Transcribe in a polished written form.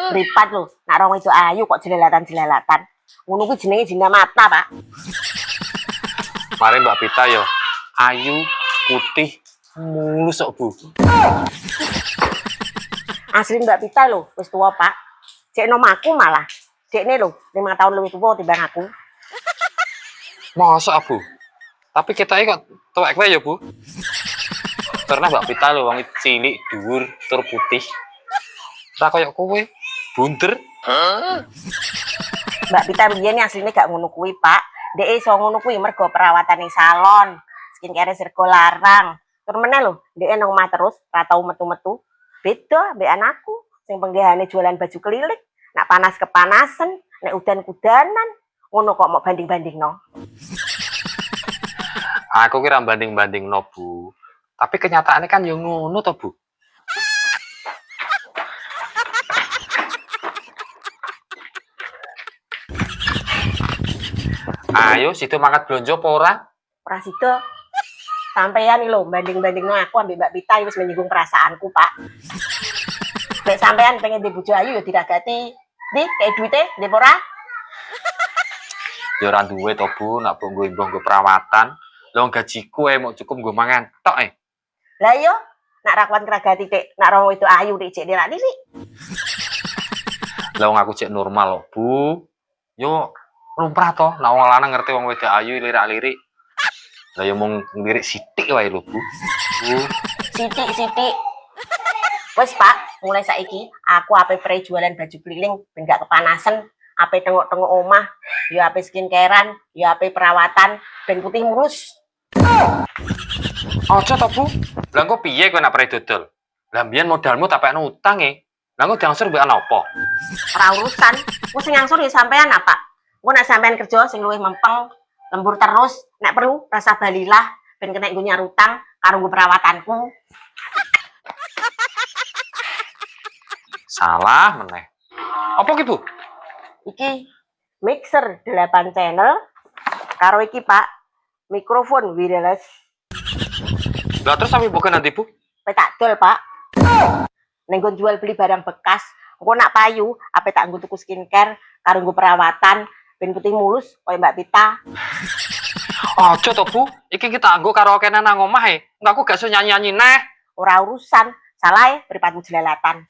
Ripat lho, nak rong itu ayu kok jelalatan-jelalatan. Ngono kuwi jenenge jina mata, Pak. Mari Mbak Pita yo ayu, putih, mulus kok, Bu. Asli Mbak Pita lho, wis tua, Pak. Cek nom aku malah. Dekne lho, 5 tahun luwih tuwa timbang aku. Mosok, Bu. Tapi kita kok tuwek wae ya, Bu. Karena Mbak Pita lho wong cilik, dhuwur, tur putih. Ora koyo kowe, bunder. Mbak Pita biyen asline gak ngono kuwi, Pak. Dek iso ngono kuwi mergo perawatane salon, skincare Sergo larang. Tur meneh lho, dek nang omah terus, ora tau metu-metu. Beda mbek anakku sing penggehane jualan baju keliling, nak panas kepanasan, nek udan kudanan. Ngono kok mau banding-bandingno. Aku kira banding-bandingno, Bu. Tapi kenyataannya kan yo ngono to, Bu. Ayo, situ mangkat blonjo apa ora? Ora sida. Sampeyan iki lho banding-bandingno aku ambek Mbak Pita wis menyinggung perasaanku, Pak. Nek sampeyan pengen di bojo ayu ya diragati. Ndi, kayak duite, ndek ora? Ya ora duwe to, Bu, nak mbok nggo perawatan. Lho gajiku mau cukup nggo mangan tok Lah yo, nak rakuan keragati tek, nak romo itu ayu dik cek delak lirik. Lah wong aku cek normal lho, Bu. Yo lumrah to, nak wong lanang ngerti wong wedok ayu lirak-lirik. Lah yo mung lirik sithik wae lho, Bu. Sithik. Wes Pak, mulai saiki aku ape pre jualan baju keliling ben gak kepanasan, ape tengok-tengok omah, yo ape skincarean, yo ape perawatan ben putih mulus. Aja to, Bu. Lah engko piye kowe nak pre dodol? Lah mbiyen modalmu tak pekno utang Lah engko diangsur mbek ana apa? Ora urusan, ku sing ngangsur ya sampean apa? Engko nek sampean kerja sing luwih mempeng, lembur terus, nek perlu rasa balilah ben kena nggo nyarutang karo nggo perawatanku. Salah meneh. Apa ki, Bu? Iki mixer 8 channel karo iki Pak, mikrofon wireless. Lah terus sampe bukan nanti, Bu? Tak dol, Pak. Nenggon jual beli barang bekas, engko nak payu, ape tak nggo tuku skincare karo nggo perawatan ben putih mulus koyo Mbak Pita. Aja to, Bu. Iki kita nggo karaoke nang omah Enggak aku gak iso nyanyi-nyanyi neh. Ora urusan, salah beripatmu jelalatan.